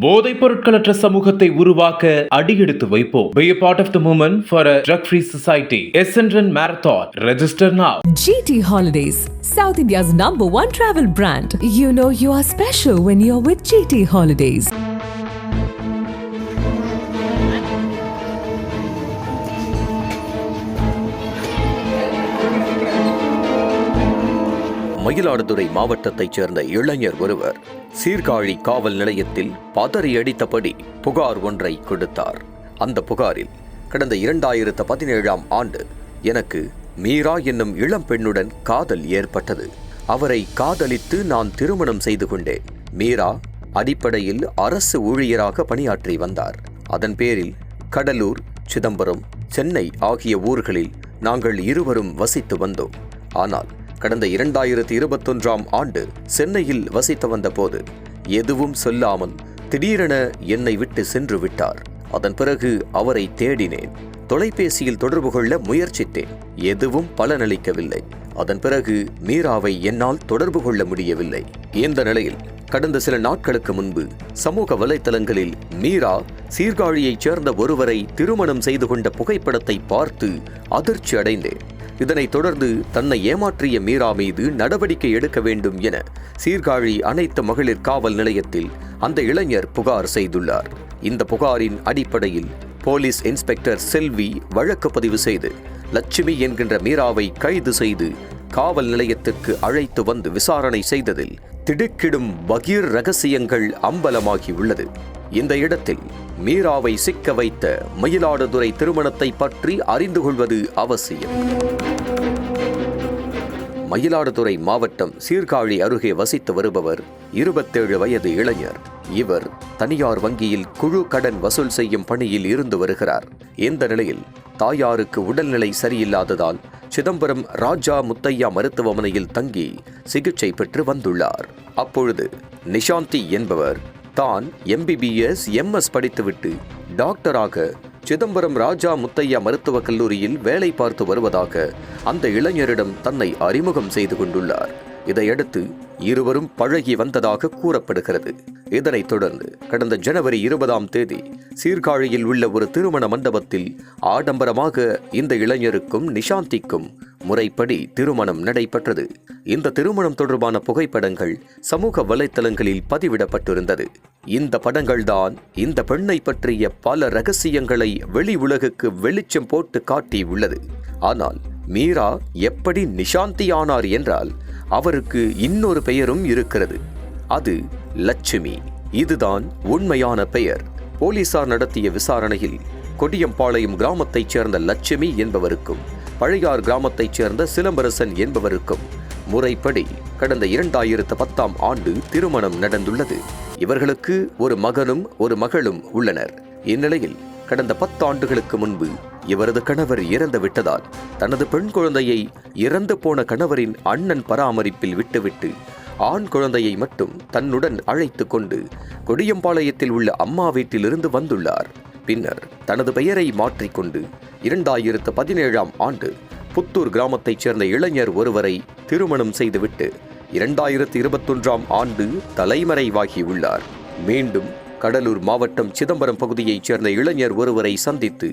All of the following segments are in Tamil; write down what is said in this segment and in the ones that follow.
போதைப் பொருட்களற்ற சமூகத்தை உருவாக்க அடியெடுத்து வைப்போம். Be a part of the movement for a drug-free society. Essendon Marathon. Register now. GT Holidays, South India's #1 travel brand. You know you are special when you're with GT Holidays. Mayiladuthurai மாவட்டத்தைச் சேர்ந்த இளைஞர் ஒருவர் சீர்காழி காவல் நிலையத்தில் பதறி அடித்தபடி புகார் ஒன்றை கொடுத்தார். அந்த புகாரில் கடந்த 2017ஆம் ஆண்டு எனக்கு மீரா என்னும் இளம் பெண்ணுடன் காதல் ஏற்பட்டது. அவரை காதலித்து நான் திருமணம் செய்து கொண்டேன். மீரா அடிப்படையில் அரசு ஊழியராக பணியாற்றி வந்தார். அதன் பேரில் கடலூர், சிதம்பரம், சென்னை ஆகிய ஊர்களில் நாங்கள் இருவரும் வசித்து வந்தோம். ஆனால் கடந்த 2021ஆம் ஆண்டு சென்னையில் வசித்து வந்த போது எதுவும் சொல்லாமல் திடீரென என்னை விட்டு சென்று விட்டார். அதன் பிறகு அவரை தேடினேன். தொலைபேசியில் தொடர்பு கொள்ள முயற்சித்தேன். எதுவும் பலனளிக்கவில்லை. அதன் பிறகு மீராவை என்னால் தொடர்பு கொள்ள முடியவில்லை. இந்த நிலையில் கடந்த சில நாட்களுக்கு முன்பு சமூக வலைத்தளங்களில் மீரா சீர்காழியைச் சேர்ந்த ஒருவரை திருமணம் செய்து கொண்ட புகைப்படத்தை பார்த்து அதிர்ச்சி அடைந்தேன். இதனைத் தொடர்ந்து தன்னை ஏமாற்றிய மீரா மீது நடவடிக்கை எடுக்க வேண்டும் என சீர்காழி அனைத்து மகளிர் காவல் நிலையத்தில் அந்த இளைஞர் புகார் செய்துள்ளார். இந்த புகாரின் அடிப்படையில் போலீஸ் இன்ஸ்பெக்டர் செல்வி வழக்கு பதிவு செய்து லட்சுமி என்கின்ற மீராவை கைது செய்து காவல் நிலையத்திற்கு அழைத்து வந்து விசாரணை செய்ததில் திடுக்கிடும் பகீர் ரகசியங்கள் அம்பலமாகியுள்ளது. இந்த இடத்தில் மீராவை சிக்க வைத்த மயிலாடுதுறை திருமணத்தை பற்றி அறிந்து கொள்வது அவசியம். மயிலாடுதுறை மாவட்டம் சீர்காழி அருகே வசித்து வருபவர் 27 வயது இளைஞர். இவர் தனியார் வங்கியில் குழு கடன் வசூல் செய்யும் பணியில் இருந்து வருகிறார். இந்த நிலையில் தாயாருக்கு உடல்நிலை சரியில்லாததால் சிதம்பரம் ராஜா முத்தையா மருத்துவமனையில் தங்கி சிகிச்சை பெற்று வந்துள்ளார். அப்பொழுது நிஷாந்தி என்பவர் தான் MBBS MS படித்துவிட்டு டாக்டராக சிதம்பரம் ராஜா முத்தையா மருத்துவக் கல்லூரியில் வேலை பார்த்து வருவதாக அந்த இளைஞரிடம் தன்னை அறிமுகம் செய்து கொண்டுள்ளார். இதையடுத்து இருவரும் பழகி வந்ததாக கூறப்படுகிறது. இதனைத் தொடர்ந்து கடந்த ஜனவரி 20ஆம் தேதி சீர்காழியில் உள்ள ஒரு திருமண மண்டபத்தில் ஆடம்பரமாக இந்த இளைஞருக்கும் நிஷாந்திக்கும் முறைப்படி திருமணம் நடைபெற்றது. இந்த திருமணம் தொடர்பான புகைப்படங்கள் சமூக வலைத்தளங்களில் பதிவிடப்பட்டிருந்தது. இந்த படங்கள்தான் இந்த பெண்ணை பற்றிய பல ரகசியங்களை வெளி உலகுக்கு வெளிச்சம் போட்டு காட்டியுள்ளது. ஆனால் மீரா எப்படி நிஷாந்தி ஆனார் என்றால் அவருக்கு இன்னொரு பெயரும் இருக்கிறது. அது லட்சுமி. இதுதான் உண்மையான பெயர். போலீசார் நடத்திய விசாரணையில் கொடியம்பாளையம் கிராமத்தைச் சேர்ந்த லட்சுமி என்பவருக்கும் பழையார் கிராமத்தைச் சேர்ந்த சிலம்பரசன் என்பவருக்கும் முறைப்படி கடந்த 2010ஆம் ஆண்டு திருமணம் நடந்துள்ளது. இவர்களுக்கு ஒரு மகனும் ஒரு மகளும் உள்ளனர். இந்நிலையில் கடந்த 10 ஆண்டுகளுக்கு முன்பு இவரது கணவர் இறந்து விட்டதால் தனது பெண் குழந்தையை இறந்து போன கணவரின் அண்ணன் பராமரிப்பில் விட்டுவிட்டு ஆண் குழந்தையை மட்டும் தன்னுடன் அழைத்து கொண்டு கொடியம்பாளையத்தில் உள்ள அம்மா வீட்டிலிருந்து வந்துள்ளார். பின்னர் தனது பெயரை மாற்றிக்கொண்டு 2017ஆம் ஆண்டு புத்தூர் கிராமத்தைச் சேர்ந்த இளைஞர் ஒருவரை திருமணம் செய்துவிட்டு 2021ஆம் ஆண்டு தலைமறைவாகியுள்ளார். மீண்டும் கடலூர் மாவட்டம் சிதம்பரம் பகுதியைச் சேர்ந்த இளைஞர் ஒருவரை சந்தித்து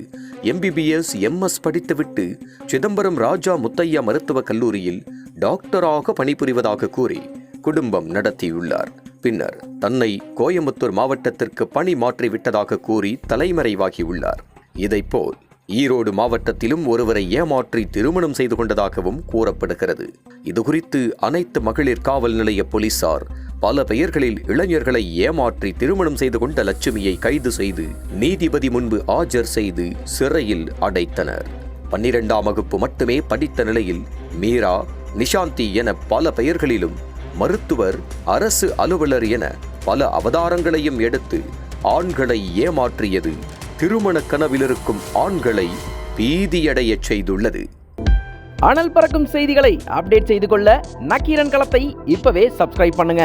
MBBS MS படித்துவிட்டு சிதம்பரம் ராஜா முத்தையா மருத்துவக் கல்லூரியில் டாக்டராக பணிபுரிவதாக கூறி குடும்பம் நடத்தியுள்ளார். பின்னர் தன்னை கோயம்புத்தூர் மாவட்டத்திற்கு பணி மாற்றிவிட்டதாக கூறி தலைமறைவாகியுள்ளார். இதைப்போல் ஈரோடு மாவட்டத்திலும் ஒருவரை ஏமாற்றி திருமணம் செய்து கொண்டதாகவும் கூறப்படுகிறது. இதுகுறித்து அனைத்து மகளிர் காவல் நிலைய போலீசார் பல பெயர்களில் இளைஞர்களை ஏமாற்றி திருமணம் செய்து கொண்ட லட்சுமியை கைது செய்து நீதிபதி முன்பு ஆஜர் செய்து சிறையில் அடைத்தனர். 12ஆம் வகுப்பு மட்டுமே படித்த நிலையில் மீரா, நிஷாந்தி என பல பெயர்களிலும் மருத்துவர், அரசு அலுவலர் என பல அவதாரங்களையும் எடுத்து ஆண்களை ஏமாற்றியது திருமண கனவிலிருக்கும் ஆண்களை பீதியடையச் செய்துள்ளது. அனல் பறக்கும் செய்திகளை அப்டேட் செய்து கொள்ள நக்கீரன் களத்தை இப்பவே சப்ஸ்கிரைப் பண்ணுங்க.